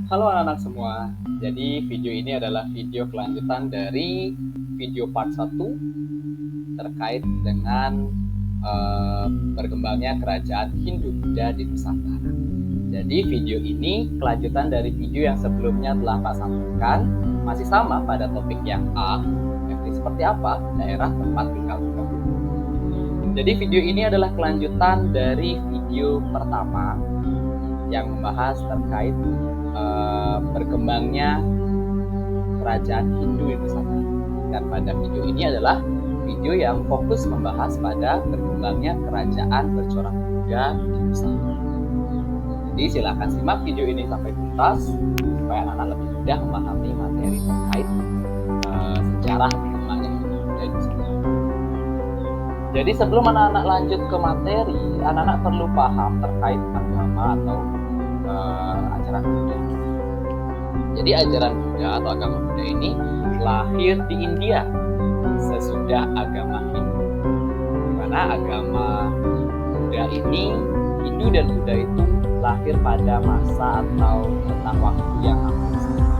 Halo anak-anak semua, jadi video ini adalah video kelanjutan dari video part 1 terkait dengan berkembangnya kerajaan Hindu-Buddha di Nusantara. Jadi video ini kelanjutan dari video yang sebelumnya telah Pak sampaikan, masih sama pada topik yang A, yakni seperti apa daerah tempat tinggal Buddha. Jadi video ini adalah kelanjutan dari video pertama yang membahas terkait berkembangnya kerajaan Hindu di Nusantara. Dan pada video ini adalah video yang fokus membahas pada berkembangnya kerajaan bercorak Buddha di Nusantara. Jadi silakan simak video ini sampai tuntas supaya anak-anak lebih mudah memahami materi terkait sejarah berkembangnya Hindu Buddha di Nusantara. Jadi sebelum anak-anak lanjut ke materi, anak-anak perlu paham terkait agama atau ajaran Buddha. Jadi ajaran Buddha atau agama Buddha ini lahir di India sesudah agama Hindu. Di mana agama Buddha ini, Hindu dan Buddha itu lahir pada masa atau tentang waktu yang hampir sama.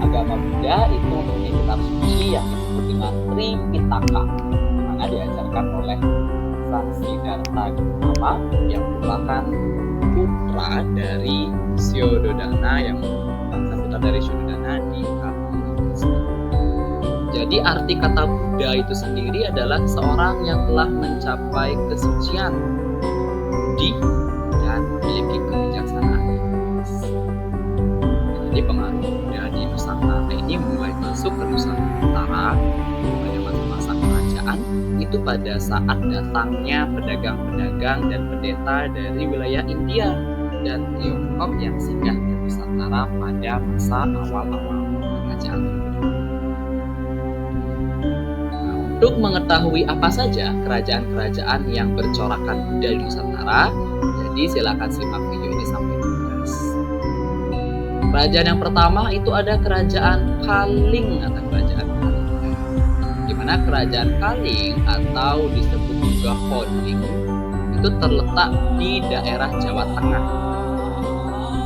Agama Buddha itu mempunyai kitab suci yang disebut dengan Tripitaka, mana diajarkan oleh Sang Siddhartha Gautama yang merupakan putra dari Suddhodana di Kalista. Jadi arti kata Buddha itu sendiri adalah seorang yang telah mencapai kesucian budi dan memiliki kebijaksanaan. Jadi pengaruh Buddha di Nusantara ini mulai masuk ke Nusantara pada masa-masa kerajaan itu pada saat datangnya pedagang-pedagang dan pendeta dari wilayah India dan Tiongkok yang singgah ke Nusantara pada masa awal-awal kerajaan. Nah, untuk mengetahui apa saja kerajaan-kerajaan yang bercorakan Buddha di Nusantara, jadi silakan simak video ini sampai tuntas. Kerajaan yang pertama itu ada kerajaan Kaling atau kerajaan Kaling. Di mana kerajaan Kaling atau disebut juga Holing itu terletak di daerah Jawa Tengah.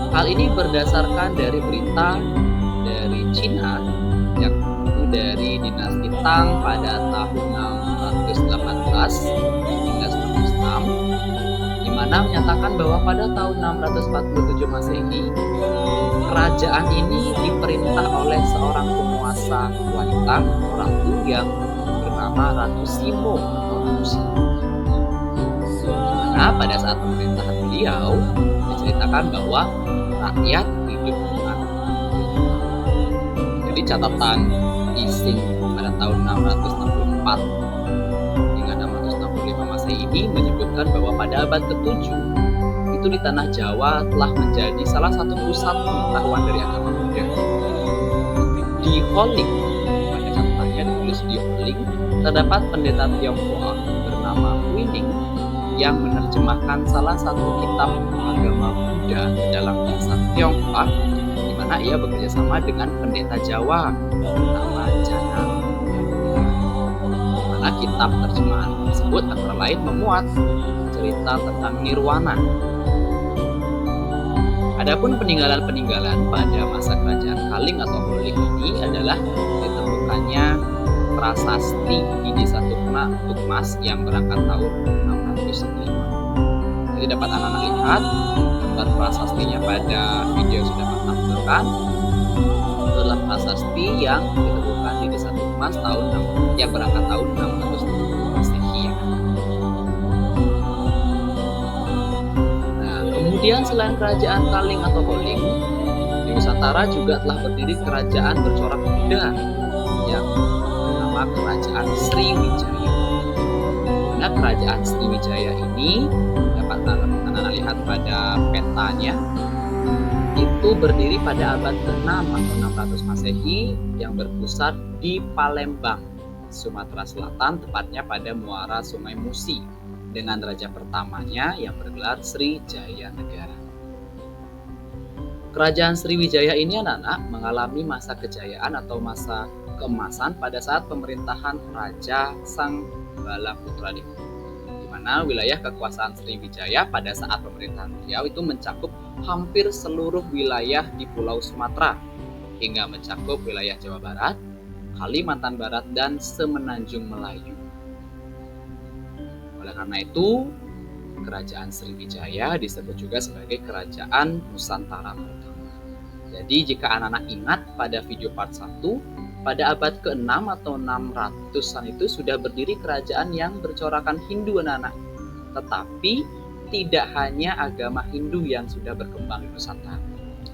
Hal ini berdasarkan dari berita dari Cina, yaitu dari dinasti Tang pada tahun 618 hingga 906, di mana menyatakan bahwa pada tahun 647 Masehi, kerajaan ini diperintah oleh seorang penguasa wanita, orang tunggang bernama Ratu Simo atau Ratu Simo. Nah, pada saat pemerintahan beliau diceritakan bahwa rakyat hidup dengan. Jadi catatan Ising pada tahun 664 hingga 665 Masehi ini menyebutkan bahwa pada abad ke-7 itu di tanah Jawa telah menjadi salah satu pusat pengetahuan dari agama Buddha. Di Holing, pada catatannya ditulis di Holing, terdapat pendeta Tionghoa bernama Wining yang menerjemahkan salah satu kitab agama Buddha dalam bahasa Tionghoa, di mana ia bekerjasama dengan pendeta Jawa bernama Jana. Di mana kitab terjemahan tersebut antara lain memuat cerita tentang nirwana. Adapun peninggalan-peninggalan pada masa kerajaan Kaling atau Holing ini adalah ditemukannya prasasti di desa Tukmas yang berangkat tahun 605. Jadi dapat anak-anak lihat gambar prasastinya pada video sudah tampilkan. Itu adalah prasasti yang ditemukan di desa Tukmas yang berangkat tahun 605 Masehi. Nah, kemudian selain kerajaan Kaling atau Holing, di Nusantara juga telah berdiri kerajaan bercorak Buddha yang bernama Kerajaan Sriwijaya. Nah, kerajaan Sriwijaya ini dapat anak-anak lihat pada petanya itu berdiri pada abad ke-6 atau 600 Masehi yang berpusat di Palembang, Sumatera Selatan, tepatnya pada muara Sungai Musi, dengan raja pertamanya yang bergelar Srijaya Negara. Kerajaan Sriwijaya ini anak-anak mengalami masa kejayaan atau masa keemasan pada saat pemerintahan Raja Sang Balaputra Dewa, di mana wilayah kekuasaan Sriwijaya pada saat pemerintahan beliau itu mencakup hampir seluruh wilayah di Pulau Sumatera hingga mencakup wilayah Jawa Barat, Kalimantan Barat, dan Semenanjung Melayu. Oleh karena itu, Kerajaan Sriwijaya disebut juga sebagai Kerajaan Nusantara pertama. Jadi jika anak-anak ingat pada video part 1, pada abad ke-6 atau 600-an itu sudah berdiri kerajaan yang bercorakan Hindu anak-anak. Tetapi tidak hanya agama Hindu yang sudah berkembang di Nusantara.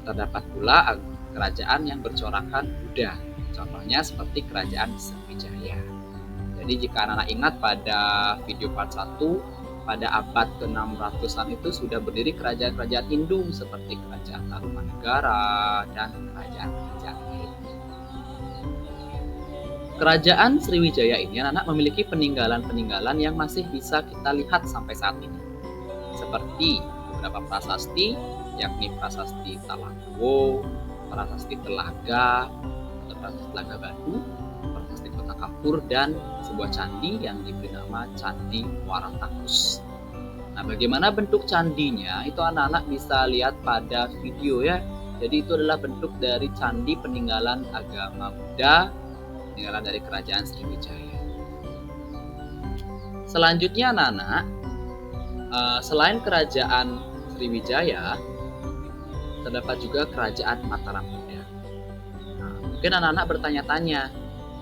Terdapat pula kerajaan yang bercorakan Buddha. Contohnya seperti Kerajaan Sriwijaya. Jadi jika anak-anak ingat pada video part 1, pada abad ke-600-an itu sudah berdiri kerajaan-kerajaan Hindu seperti Kerajaan Tarumanegara dan kerajaan-kerajaan lain. Kerajaan Sriwijaya ini anak-anak memiliki peninggalan-peninggalan yang masih bisa kita lihat sampai saat ini. Seperti beberapa prasasti, yakni prasasti Talago, prasasti Telaga, atau prasasti Telaga Batu, prasasti Kota Kapur, dan sebuah candi yang diberi nama Candi Warantakus. Nah, bagaimana bentuk candinya itu anak-anak bisa lihat pada video ya. Jadi itu adalah bentuk dari candi peninggalan agama Buddha, peninggalan dari Kerajaan Sriwijaya. Selanjutnya anak-anak, selain Kerajaan Sriwijaya, terdapat juga Kerajaan Mataram Buddha. Nah, mungkin anak-anak bertanya-tanya,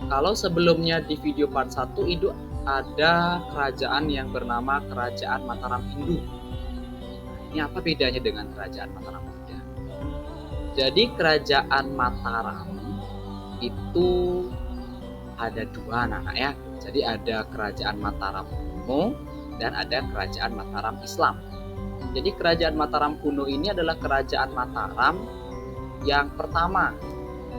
kalau sebelumnya di video part 1 itu ada kerajaan yang bernama Kerajaan Mataram Hindu. Ini apa bedanya dengan Kerajaan Mataram Buddha? Jadi Kerajaan Mataram itu ada dua anak-anak ya. Jadi ada Kerajaan Mataram kuno dan ada Kerajaan Mataram Islam. Jadi Kerajaan Mataram kuno ini adalah Kerajaan Mataram yang pertama.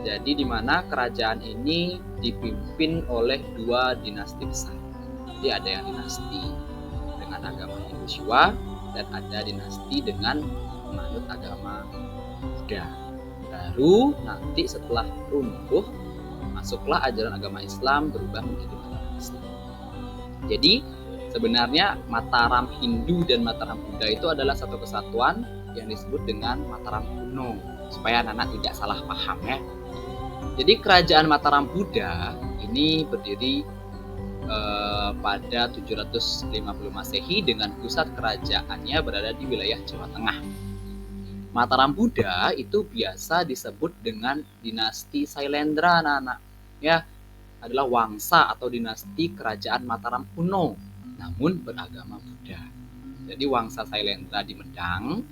Jadi di mana kerajaan ini dipimpin oleh dua dinasti besar. Jadi ada yang dinasti dengan agama Hindu Siwa dan ada dinasti dengan menganut agama Buddha. Baru nanti setelah runtuh, masuklah ajaran agama Islam berubah menjadi Mataram Islam. Jadi sebenarnya Mataram Hindu dan Mataram Buddha itu adalah satu kesatuan yang disebut dengan Mataram kuno, supaya anak-anak tidak salah paham ya. Jadi Kerajaan Mataram Buddha ini berdiri pada 750 Masehi dengan pusat kerajaannya berada di wilayah Jawa Tengah. Mataram Buddha itu biasa disebut dengan dinasti Sailendra anak-anak ya, adalah wangsa atau dinasti Kerajaan Mataram kuno namun beragama Buddha. Jadi wangsa Sailendra di Medang,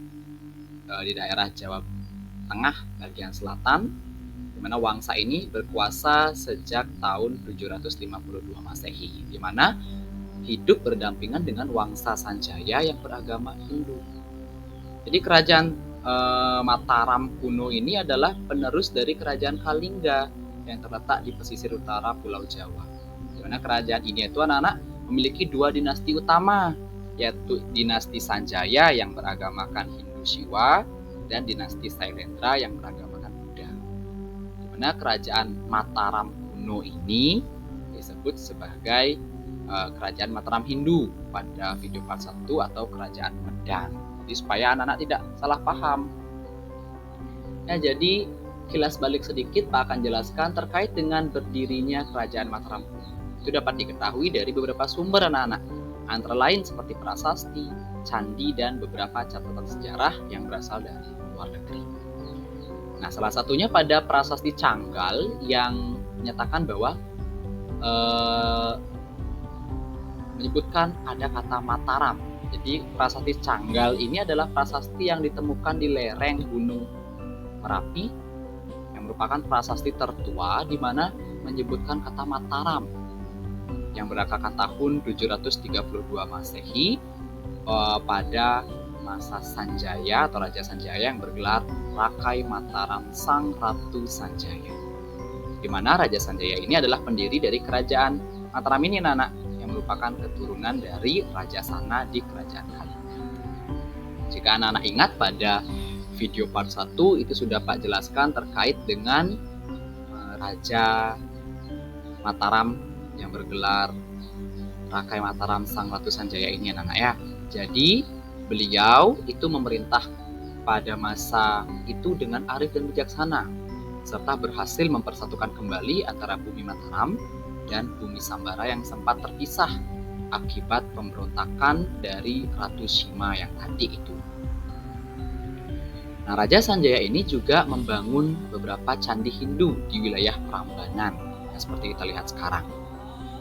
di daerah Jawa Tengah bagian selatan, di mana wangsa ini berkuasa sejak tahun 752 Masehi, di mana hidup berdampingan dengan wangsa Sanjaya yang beragama Hindu. Jadi kerajaan Mataram kuno ini adalah penerus dari kerajaan Kalingga yang terletak di pesisir utara Pulau Jawa. Di mana kerajaan ini itu anak-anak memiliki dua dinasti utama, yaitu dinasti Sanjaya yang beragamakan Hindu Siwa dan dinasti Sailendra yang beragamakan Buddha. Di mana kerajaan Mataram kuno ini disebut sebagai kerajaan Mataram Hindu pada video part 1 atau kerajaan Medang. Jadi supaya anak-anak tidak salah paham. Ya, jadi kilas balik sedikit Pak akan jelaskan terkait dengan berdirinya kerajaan Mataram kuno. Itu dapat diketahui dari beberapa sumber anak-anak, antara lain seperti prasasti, candi, dan beberapa catatan sejarah yang berasal dari luar negeri. Nah, salah satunya pada prasasti Canggal yang menyatakan bahwa menyebutkan ada kata Mataram. Jadi prasasti Canggal ini adalah prasasti yang ditemukan di lereng Gunung Merapi yang merupakan prasasti tertua di mana menyebutkan kata Mataram yang berakar tahun 732 Masehi pada masa Sanjaya atau Raja Sanjaya yang bergelar Rakai Mataram Sang Ratu Sanjaya. Di mana Raja Sanjaya ini adalah pendiri dari kerajaan Mataram ini anak yang merupakan keturunan dari Raja Sana di kerajaan Kalingga. Jika anak-anak ingat pada video part 1 itu sudah Pak jelaskan terkait dengan Raja Mataram yang bergelar Rakai Mataram Sang Ratu Sanjaya ini anak-anak ya. Jadi beliau itu memerintah pada masa itu dengan arif dan bijaksana, serta berhasil mempersatukan kembali antara bumi Mataram dan bumi Sambara yang sempat terpisah akibat pemberontakan dari Ratu Sima yang tadi itu. Nah, Raja Sanjaya ini juga membangun beberapa candi Hindu di wilayah Prambanan, seperti kita lihat sekarang.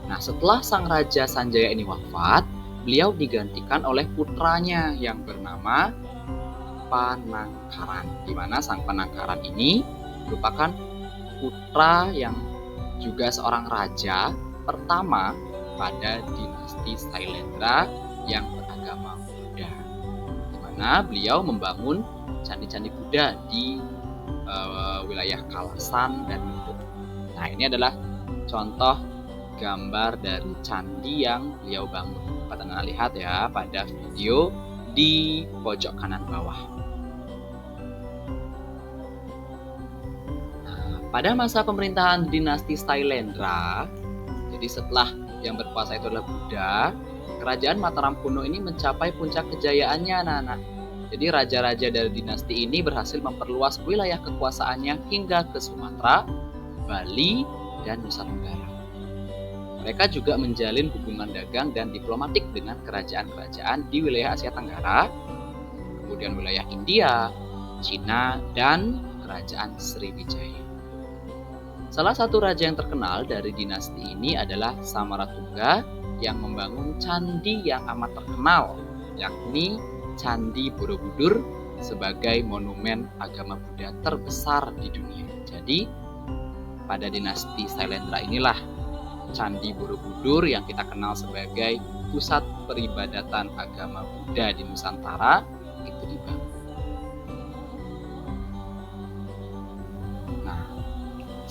Nah, setelah sang Raja Sanjaya ini wafat, beliau digantikan oleh putranya yang bernama Panangkaran, di mana sang Panangkaran ini merupakan putra yang juga seorang raja pertama pada dinasti Sailendra yang beragama Buddha, di mana beliau membangun candi-candi Buddha di wilayah Kalasan dan Lumbung. Nah, ini adalah contoh gambar dari candi yang beliau bangun. Dapat Anda lihat ya pada video di pojok kanan bawah. Pada masa pemerintahan dinasti Sailendra, jadi setelah yang berkuasa itu adalah Buddha, kerajaan Mataram kuno ini mencapai puncak kejayaannya, anak-anak. Jadi raja-raja dari dinasti ini berhasil memperluas wilayah kekuasaannya hingga ke Sumatera, Bali, dan Nusa Tenggara. Mereka juga menjalin hubungan dagang dan diplomatik dengan kerajaan-kerajaan di wilayah Asia Tenggara, kemudian wilayah India, Cina, dan kerajaan Sriwijaya. Salah satu raja yang terkenal dari dinasti ini adalah Samaratungga yang membangun candi yang amat terkenal, yakni Candi Borobudur sebagai monumen agama Buddha terbesar di dunia. Jadi, pada dinasti Sailendra inilah Candi Borobudur yang kita kenal sebagai pusat peribadatan agama Buddha di Nusantara itu dibangun.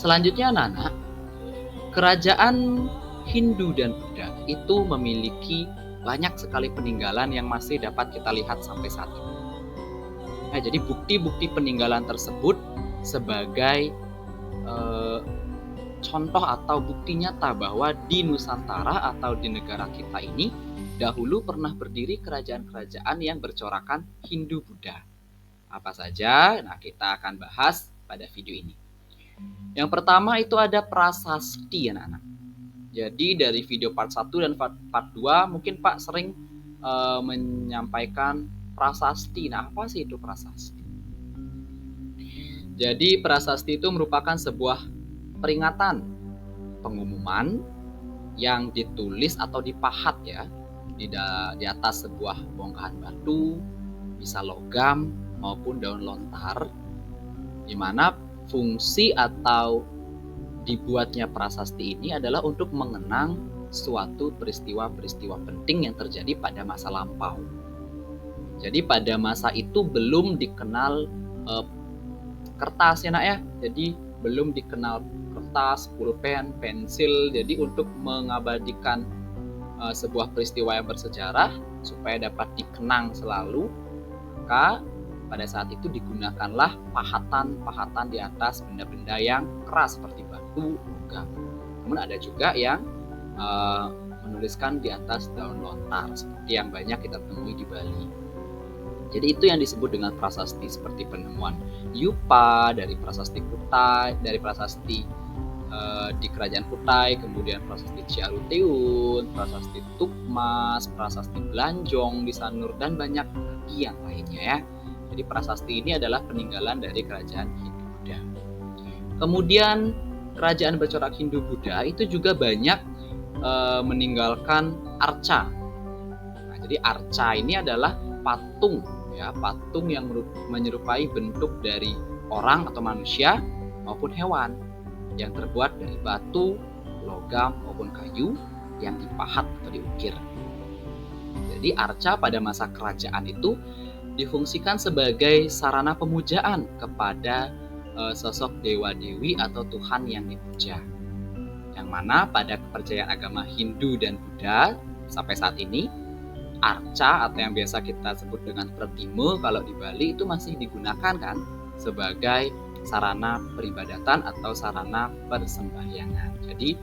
Selanjutnya, anak-anak, kerajaan Hindu dan Buddha itu memiliki banyak sekali peninggalan yang masih dapat kita lihat sampai saat ini. Nah, jadi bukti-bukti peninggalan tersebut sebagai contoh atau bukti nyata bahwa di Nusantara atau di negara kita ini dahulu pernah berdiri kerajaan-kerajaan yang bercorakan Hindu-Buddha. Apa saja? Nah, kita akan bahas pada video ini. Yang pertama itu ada prasasti, anak-anak. Jadi dari video part 1 dan part 2 mungkin Pak sering menyampaikan prasasti. Nah, apa sih itu prasasti? Jadi prasasti itu merupakan sebuah peringatan, pengumuman yang ditulis atau dipahat ya di atas sebuah bongkahan batu, bisa logam maupun daun lontar, di mana fungsi atau dibuatnya prasasti ini adalah untuk mengenang suatu peristiwa-peristiwa penting yang terjadi pada masa lampau. Jadi pada masa itu belum dikenal kertas ya nak ya. Jadi belum dikenal kertas, pulpen, pensil. Jadi untuk mengabadikan sebuah peristiwa yang bersejarah supaya dapat dikenang selalu, maka pada saat itu digunakanlah pahatan-pahatan di atas benda-benda yang keras seperti batu, logam. Namun ada juga yang menuliskan di atas daun lontar seperti yang banyak kita temui di Bali. Jadi itu yang disebut dengan prasasti, seperti penemuan Yupa dari prasasti Kutai, dari prasasti di kerajaan Kutai, kemudian prasasti Ciaruteun, prasasti Tukmas, prasasti Belanjong di Sanur, dan banyak lagi yang lainnya ya. Jadi prasasti ini adalah peninggalan dari kerajaan Hindu-Buddha. Kemudian kerajaan bercorak Hindu-Buddha itu juga banyak meninggalkan arca. Nah, jadi arca ini adalah patung ya, patung yang menyerupai bentuk dari orang atau manusia maupun hewan yang terbuat dari batu, logam maupun kayu yang dipahat atau diukir. Jadi arca pada masa kerajaan itu difungsikan sebagai sarana pemujaan kepada sosok dewa-dewi atau Tuhan yang dipuja. Yang mana pada kepercayaan agama Hindu dan Buddha sampai saat ini, arca atau yang biasa kita sebut dengan pratime kalau di Bali itu masih digunakan kan sebagai sarana peribadatan atau sarana persembahyangan. Jadi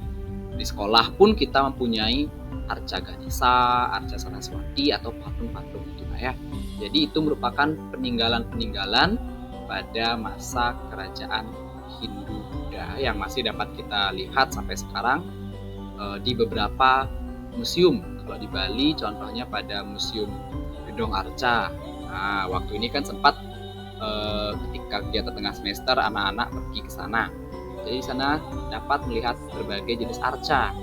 di sekolah pun kita mempunyai arca Ganesha, arca Saraswati atau patung-patung itu anak-anak ya. Jadi itu merupakan peninggalan-peninggalan pada masa kerajaan Hindu Buddha yang masih dapat kita lihat sampai sekarang di beberapa museum. Kalau di Bali contohnya pada Museum Gedong Arca. Nah, waktu ini kan sempat ketika kegiatan tengah semester anak-anak pergi ke sana. Jadi di sana dapat melihat berbagai jenis arca.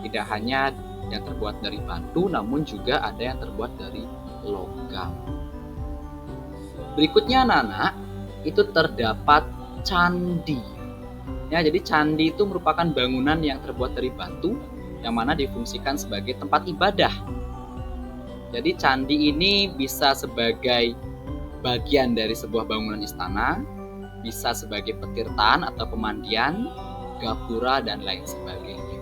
Tidak hanya yang terbuat dari batu, namun juga ada yang terbuat dari logam. Berikutnya anak-anak, itu terdapat candi. Ya, jadi candi itu merupakan bangunan yang terbuat dari batu yang mana difungsikan sebagai tempat ibadah. Jadi candi ini bisa sebagai bagian dari sebuah bangunan istana, bisa sebagai petirtaan atau pemandian, gapura dan lain sebagainya.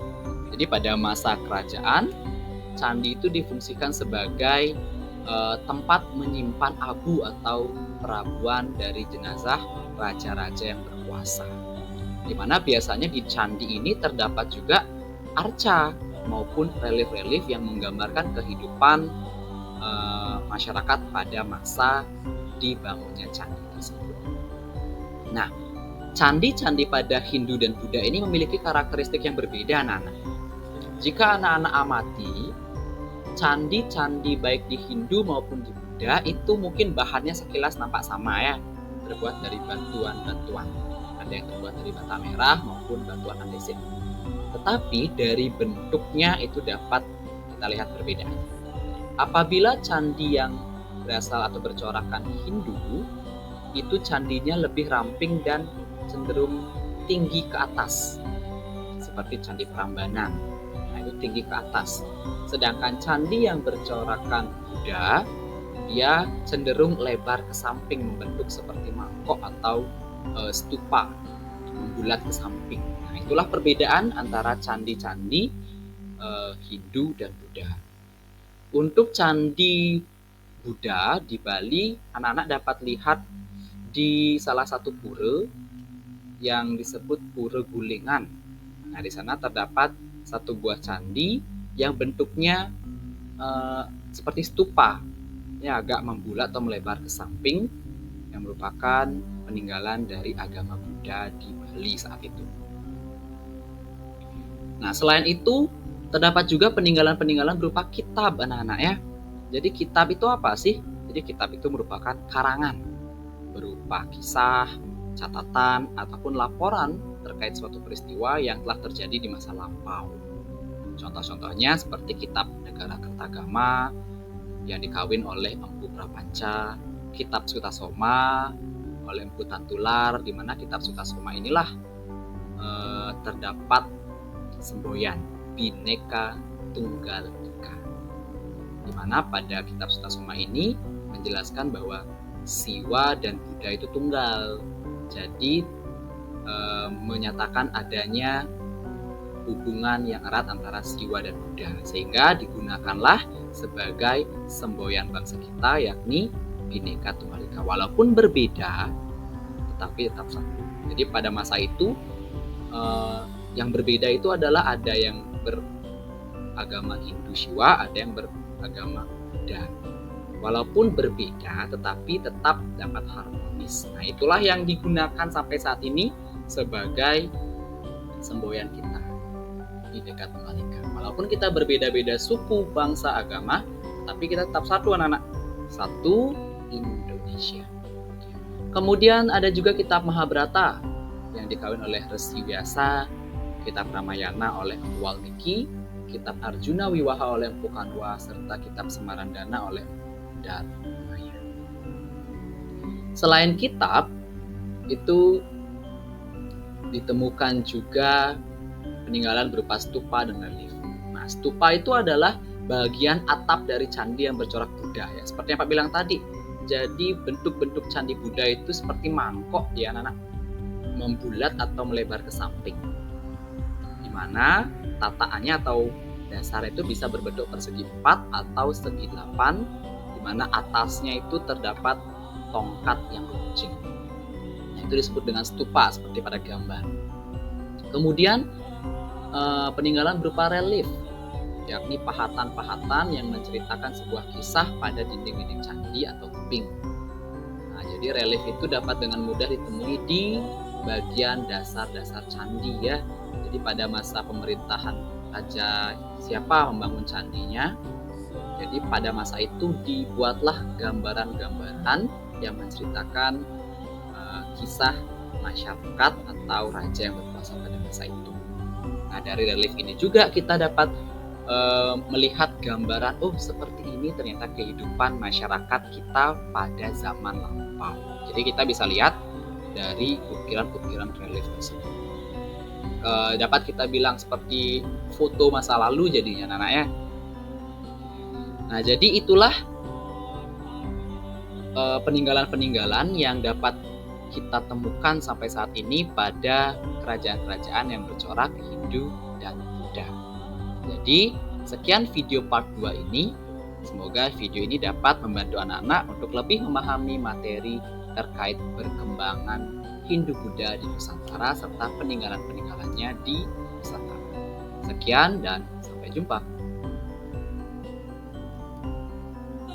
Jadi pada masa kerajaan, candi itu difungsikan sebagai tempat menyimpan abu atau perabuan dari jenazah raja-raja yang berkuasa. Di mana biasanya di candi ini terdapat juga arca maupun relief-relief yang menggambarkan kehidupan masyarakat pada masa dibangunnya candi tersebut. Nah, candi-candi pada Hindu dan Buddha ini memiliki karakteristik yang berbeda, anak-anak. Jika anak-anak amati, candi-candi baik di Hindu maupun di Buddha itu mungkin bahannya sekilas nampak sama ya, terbuat dari batuan-batuan. Ada yang terbuat dari bata merah maupun batuan andesit. Tetapi dari bentuknya itu dapat kita lihat perbedaan. Apabila candi yang berasal atau bercorakkan Hindu, itu candinya lebih ramping dan cenderung tinggi ke atas, seperti Candi Prambanan. Nah, itu tinggi ke atas. Sedangkan candi yang bercorakkan Buddha, dia cenderung lebar ke samping, membentuk seperti mangkok atau stupa, membulat ke samping. Nah, itulah perbedaan antara candi-candi Hindu dan Buddha. Untuk candi Buddha di Bali, anak-anak dapat lihat di salah satu pura yang disebut Pura Gulingan. Nah, di sana terdapat satu buah candi yang bentuknya seperti stupa, ya agak membulat atau melebar ke samping, yang merupakan peninggalan dari agama Buddha di Bali saat itu. Nah, selain itu terdapat juga peninggalan-peninggalan berupa kitab, anak-anak ya. Jadi kitab itu apa sih? Jadi kitab itu merupakan karangan berupa kisah, catatan, ataupun laporan terkait suatu peristiwa yang telah terjadi di masa lampau. Contoh-contohnya seperti kitab Negara Kertagama yang dikawin oleh Empu Prapanca, kitab Sutasoma oleh Empu Tantular, di mana kitab Sutasoma inilah terdapat semboyan Bhinneka Tunggal Ika, di mana pada kitab Sutasoma ini menjelaskan bahwa Siwa dan Buddha itu tunggal. Jadi menyatakan adanya hubungan yang erat antara Siwa dan Buddha, sehingga digunakanlah sebagai semboyan bangsa kita, yakni Bhinneka Tunggal Ika. Walaupun berbeda, tetapi tetap satu. Jadi pada masa itu yang berbeda itu adalah ada yang beragama Hindu Siwa, ada yang beragama Buddha. Walaupun berbeda, tetapi tetap dapat harmonis. Nah, itulah yang digunakan sampai saat ini sebagai semboyan kita, Bhinneka Tunggal Ika. Walaupun kita berbeda-beda suku, bangsa, agama, tapi kita tetap satu, anak-anak. Satu Indonesia. Kemudian ada juga kitab Mahabharata yang dikawin oleh Resi Vyasa, kitab Ramayana oleh Empu Walmiki, kitab Arjuna Wiwaha oleh Empu Kanwa, serta kitab Semarandana oleh Dharmaya. Selain kitab, itu ditemukan juga peninggalan berupa stupa dan relief. Nah, stupa itu adalah bagian atap dari candi yang bercorak Buddha, ya. Seperti yang Pak bilang tadi. Jadi bentuk-bentuk candi Buddha itu seperti mangkok, ya anak-anak, membulat atau melebar ke samping, di mana tataannya atau dasar itu bisa berbentuk persegi 4 atau segi 8, di mana atasnya itu terdapat tongkat yang runcing. Nah, itu disebut dengan stupa seperti pada gambar. Kemudian peninggalan berupa relief. yakni pahatan-pahatan yang menceritakan sebuah kisah pada dinding-dinding candi atau tebing. Nah, jadi relief itu dapat dengan mudah ditemui di bagian dasar-dasar candi ya. Jadi pada masa pemerintahan raja siapa membangun candinya, jadi pada masa itu dibuatlah gambaran-gambaran yang menceritakan kisah masyarakat atau raja yang berkuasa pada masa itu. Nah, dari relief ini juga kita dapat melihat gambaran, oh seperti ini ternyata kehidupan masyarakat kita pada zaman lampau. Jadi kita bisa lihat dari ukiran-ukiran relief tersebut. Dapat kita bilang seperti foto masa lalu jadinya anak-anak ya. Nah, jadi itulah peninggalan-peninggalan yang dapat kita temukan sampai saat ini pada kerajaan-kerajaan yang bercorak Hindu dan Buddha. Jadi, sekian video part 2 ini. Semoga video ini dapat membantu anak-anak untuk lebih memahami materi terkait perkembangan Hindu-Buddha di Nusantara serta peninggalan-peninggalannya di Nusantara. Sekian dan sampai jumpa.